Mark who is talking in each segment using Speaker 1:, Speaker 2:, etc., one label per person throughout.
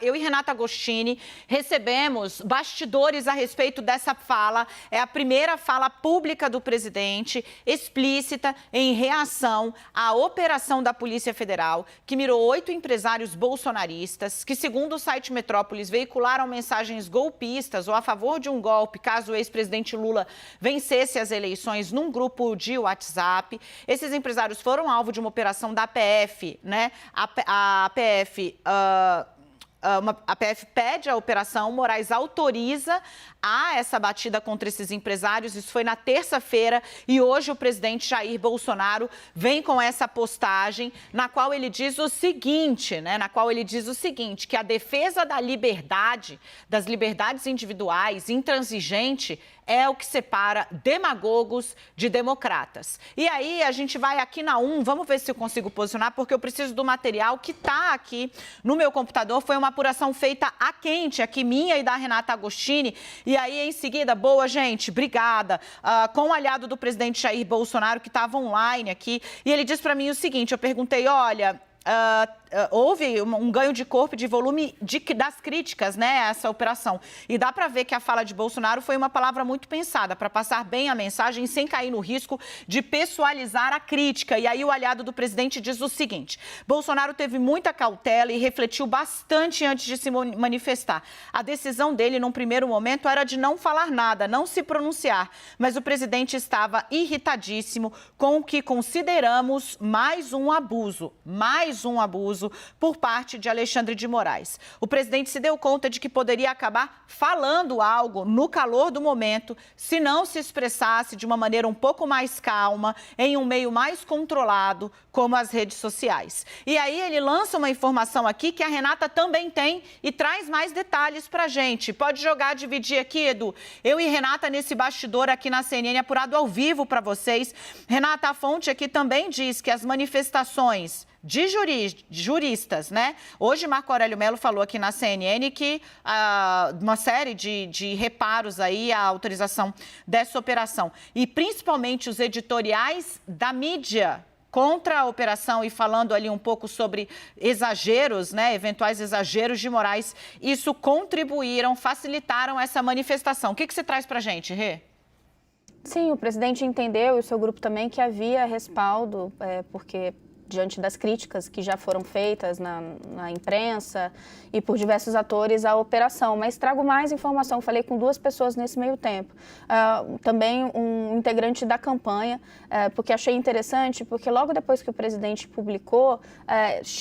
Speaker 1: Eu e Renata Agostini recebemos bastidores a respeito dessa fala. É a primeira fala pública do presidente, explícita, em reação à operação da Polícia Federal, que mirou 8 empresários bolsonaristas, que, segundo o site Metrópolis, veicularam mensagens golpistas ou a favor de um golpe, caso o ex-presidente Lula vencesse as eleições, num grupo de WhatsApp. Esses empresários foram alvo de uma operação da PF, né? A PF pede a operação, Moraes autoriza essa batida contra esses empresários. Isso foi na terça-feira e hoje o presidente Jair Bolsonaro vem com essa postagem na qual ele diz o seguinte, que a defesa da liberdade, das liberdades individuais, intransigente, é o que separa demagogos de democratas. E aí a gente vai aqui na vamos ver se eu consigo posicionar, porque eu preciso do material que está aqui no meu computador. Foi uma apuração feita a quente aqui, minha e da Renata Agostini. E aí, em seguida, boa, gente, obrigada, com o aliado do presidente Jair Bolsonaro, que estava online aqui. E ele disse para mim o seguinte, eu perguntei, olha... houve um ganho de corpo e de volume das críticas, né, a essa operação. E dá para ver que a fala de Bolsonaro foi uma palavra muito pensada para passar bem a mensagem sem cair no risco de pessoalizar a crítica. E aí o aliado do presidente diz o seguinte: Bolsonaro teve muita cautela e refletiu bastante antes de se manifestar. A decisão dele, num primeiro momento, era de não falar nada, não se pronunciar. Mas o presidente estava irritadíssimo com o que consideramos mais um abuso por parte de Alexandre de Moraes. O presidente se deu conta de que poderia acabar falando algo no calor do momento se não se expressasse de uma maneira um pouco mais calma, em um meio mais controlado, como as redes sociais. E aí ele lança uma informação aqui que a Renata também tem e traz mais detalhes pra gente. Pode jogar, dividir aqui, Edu. Eu e Renata nesse bastidor aqui na CNN, apurado ao vivo para vocês. Renata, a fonte aqui também diz que as manifestações de juristas, né? Hoje, Marco Aurélio Mello falou aqui na CNN que uma série de reparos aí à autorização dessa operação. E principalmente os editoriais da mídia contra a operação e falando ali um pouco sobre exageros, né? Eventuais exageros de Moraes, isso contribuíram, facilitaram essa manifestação. O que você traz pra gente, Rê?
Speaker 2: Sim, o presidente entendeu, e o seu grupo também, que havia respaldo, porque diante das críticas que já foram feitas na imprensa e por diversos atores à operação. Mas trago mais informação, falei com 2 pessoas nesse meio tempo. Também um integrante da campanha, porque achei interessante, porque logo depois que o presidente publicou,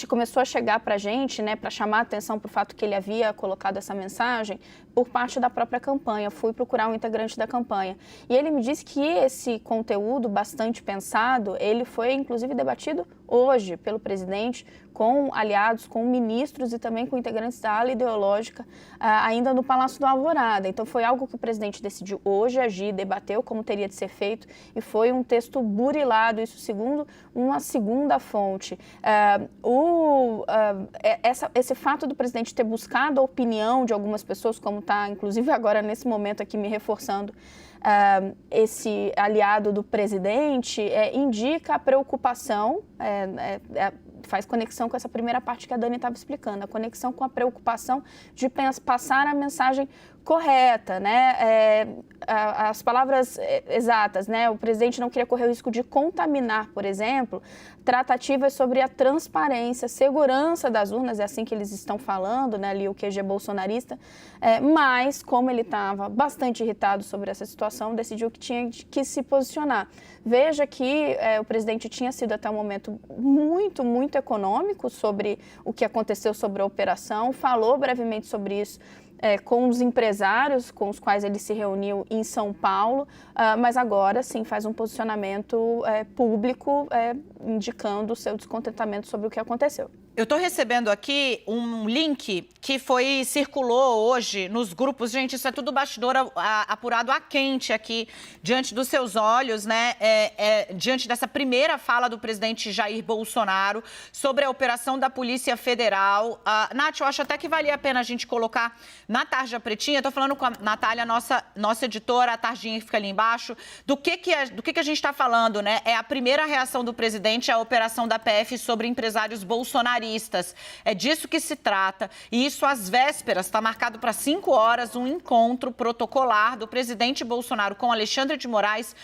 Speaker 2: começou a chegar para a gente, né, para chamar a atenção para o fato que ele havia colocado essa mensagem, por parte da própria campanha. Fui procurar um integrante da campanha. E ele me disse que esse conteúdo bastante pensado, ele foi inclusive debatido hoje pelo presidente com aliados, com ministros e também com integrantes da ala ideológica, ainda no Palácio do Alvorada. Então foi algo que o presidente decidiu hoje agir, debateu como teria de ser feito e foi um texto burilado, isso segundo uma segunda fonte. Esse fato do presidente ter buscado a opinião de algumas pessoas, como está inclusive agora nesse momento aqui me reforçando, esse aliado do presidente, indica a preocupação, faz conexão com essa primeira parte que a Dani estava explicando, a conexão com a preocupação de passar a mensagem correta, né? As palavras exatas, né? O presidente não queria correr o risco de contaminar, por exemplo, tratativas sobre a transparência, segurança das urnas, é assim que eles estão falando, né? Ali o QG bolsonarista, mas como ele estava bastante irritado sobre essa situação, decidiu que tinha que se posicionar. Veja que o presidente tinha sido até o momento muito econômico sobre o que aconteceu sobre a operação, falou brevemente sobre isso com os empresários com os quais ele se reuniu em São Paulo, mas agora sim faz um posicionamento público indicando o seu descontentamento sobre o que aconteceu.
Speaker 1: Eu estou recebendo aqui um link que circulou hoje nos grupos. Gente, isso é tudo bastidor apurado a quente aqui, diante dos seus olhos, né? Diante dessa primeira fala do presidente Jair Bolsonaro sobre a operação da Polícia Federal. Nath, eu acho até que valia a pena a gente colocar na tarja pretinha. Estou falando com a Natália, nossa editora, a tarjinha que fica ali embaixo, do que a gente está falando, né? É a primeira reação do presidente à operação da PF sobre empresários bolsonaristas. bolsonaristas. É disso que se trata. E isso às vésperas, está marcado para 5 horas, um encontro protocolar do presidente Bolsonaro com Alexandre de Moraes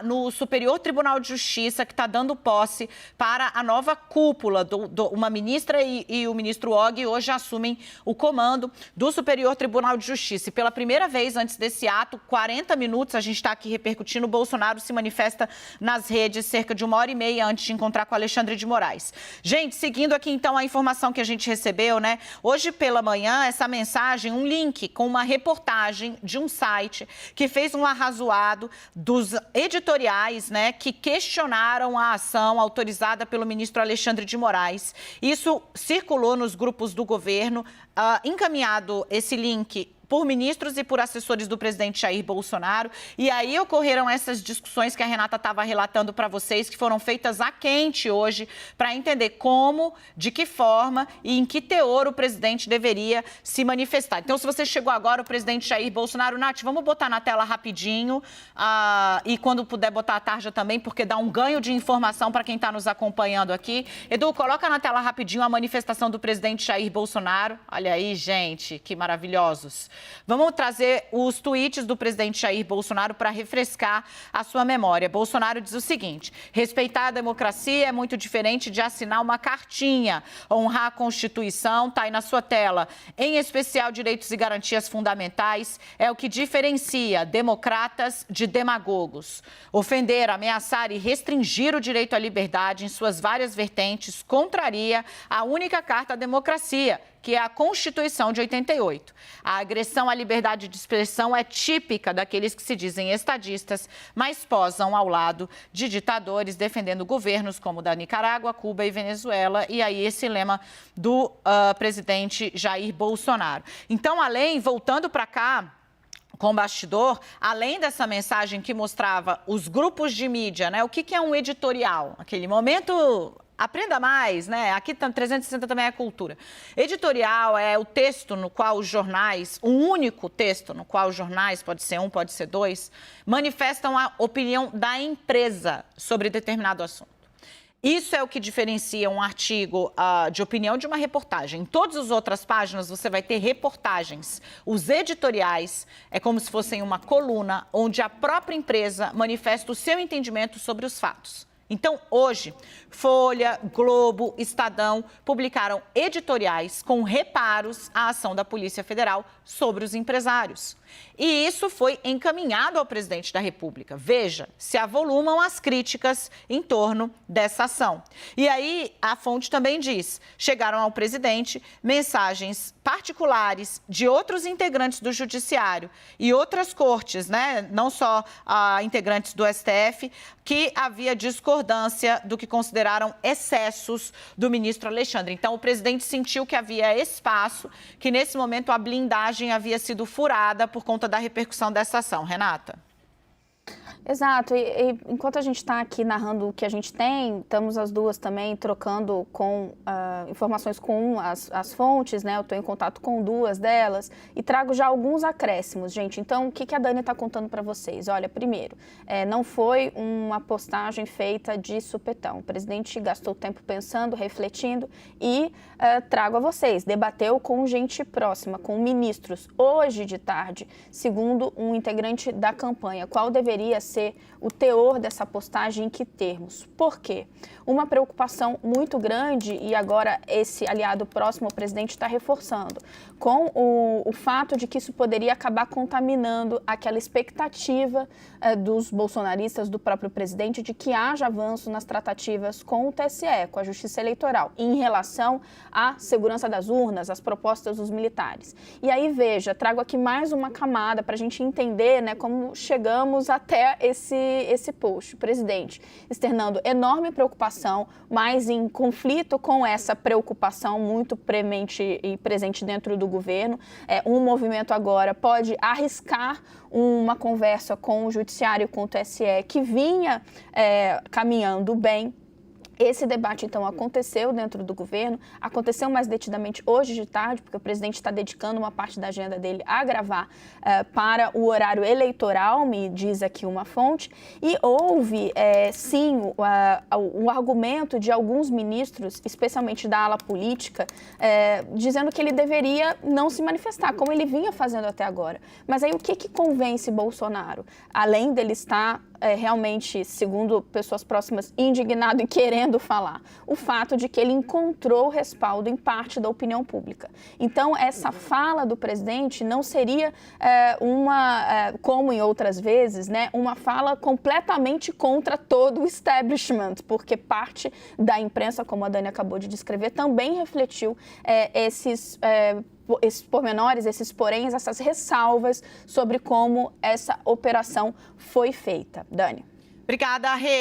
Speaker 1: no Superior Tribunal de Justiça, que está dando posse para a nova cúpula. Uma ministra e o ministro Og hoje assumem o comando do Superior Tribunal de Justiça. E pela primeira vez antes desse ato, 40 minutos, a gente está aqui repercutindo, o Bolsonaro se manifesta nas redes cerca de 1h30 antes de encontrar com Alexandre de Moraes. Gente, seguindo aqui então a informação que a gente recebeu, né? Hoje pela manhã, essa mensagem, um link com uma reportagem de um site que fez um arrazoado dos editoriais, né, que questionaram a ação autorizada pelo ministro Alexandre de Moraes. Isso circulou nos grupos do governo, encaminhado esse link por ministros e por assessores do presidente Jair Bolsonaro. E aí ocorreram essas discussões que a Renata estava relatando para vocês, que foram feitas a quente hoje, para entender como, de que forma e em que teor o presidente deveria se manifestar. Então, se você chegou agora, o presidente Jair Bolsonaro, Nath, vamos botar na tela rapidinho, e quando puder botar a tarja também, porque dá um ganho de informação para quem está nos acompanhando aqui. Edu, coloca na tela rapidinho a manifestação do presidente Jair Bolsonaro. Olha aí, gente, que maravilhosos. Vamos trazer os tweets do presidente Jair Bolsonaro para refrescar a sua memória. Bolsonaro diz o seguinte: respeitar a democracia é muito diferente de assinar uma cartinha. Honrar a Constituição, está aí na sua tela, em especial direitos e garantias fundamentais, é o que diferencia democratas de demagogos. Ofender, ameaçar e restringir o direito à liberdade em suas várias vertentes contraria a única carta da democracia, que é a Constituição de 88. A agressão à liberdade de expressão é típica daqueles que se dizem estadistas, mas posam ao lado de ditadores defendendo governos como o da Nicarágua, Cuba e Venezuela. E aí esse lema do presidente Jair Bolsonaro. Então, voltando para cá, com o bastidor, além dessa mensagem que mostrava os grupos de mídia, né? O que é um editorial? Aquele momento... Aprenda mais, né? Aqui 360 também é cultura. Editorial é o texto no qual os jornais, o único texto no qual os jornais, pode ser um, pode ser dois, manifestam a opinião da empresa sobre determinado assunto. Isso é o que diferencia um artigo de opinião de uma reportagem. Em todas as outras páginas você vai ter reportagens. Os editoriais é como se fossem uma coluna onde a própria empresa manifesta o seu entendimento sobre os fatos. Então, hoje, Folha, Globo, Estadão publicaram editoriais com reparos à ação da Polícia Federal sobre os empresários. E isso foi encaminhado ao presidente da República. Veja, se avolumam as críticas em torno dessa ação. E aí, a fonte também diz, chegaram ao presidente mensagens particulares de outros integrantes do Judiciário e outras cortes, né? Não só integrantes do STF, que havia discordância do que consideraram excessos do ministro Alexandre. Então, o presidente sentiu que havia espaço, que nesse momento a blindagem havia sido furada por conta da repercussão dessa ação. Renata?
Speaker 2: Exato, e enquanto a gente está aqui narrando o que a gente tem, estamos as duas também trocando informações com as fontes, né? Eu estou em contato com duas delas e trago já alguns acréscimos, gente. Então, o que a Dani está contando para vocês? Olha, primeiro, não foi uma postagem feita de supetão. O presidente gastou tempo pensando, refletindo e trago a vocês. Debateu com gente próxima, com ministros, hoje de tarde, segundo um integrante da campanha. Qual deveria ser o teor dessa postagem, em que termos? Por quê? Uma preocupação muito grande, e agora esse aliado próximo ao presidente está reforçando, com o fato de que isso poderia acabar contaminando aquela expectativa dos bolsonaristas, do próprio presidente, de que haja avanço nas tratativas com o TSE, com a Justiça Eleitoral, em relação à segurança das urnas, às propostas dos militares. E aí, veja, trago aqui mais uma camada para a gente entender, né, como chegamos até esse post. O presidente externando enorme preocupação, mas em conflito com essa preocupação muito premente e presente dentro do governo. Um movimento agora pode arriscar uma conversa com o Judiciário, com o TSE, que vinha caminhando bem. Esse debate, então, aconteceu dentro do governo, aconteceu mais detidamente hoje de tarde, porque o presidente está dedicando uma parte da agenda dele a gravar para o horário eleitoral, me diz aqui uma fonte, e houve, sim, o argumento de alguns ministros, especialmente da ala política, dizendo que ele deveria não se manifestar, como ele vinha fazendo até agora. Mas aí o que convence Bolsonaro? Além dele estar realmente, segundo pessoas próximas, indignado e querendo falar, o fato de que ele encontrou respaldo em parte da opinião pública. Então, essa fala do presidente não seria como em outras vezes, né, uma fala completamente contra todo o establishment, porque parte da imprensa, como a Dani acabou de descrever, também refletiu esses pormenores, esses poréns, essas ressalvas sobre como essa operação foi feita. Dani.
Speaker 1: Obrigada, Rê.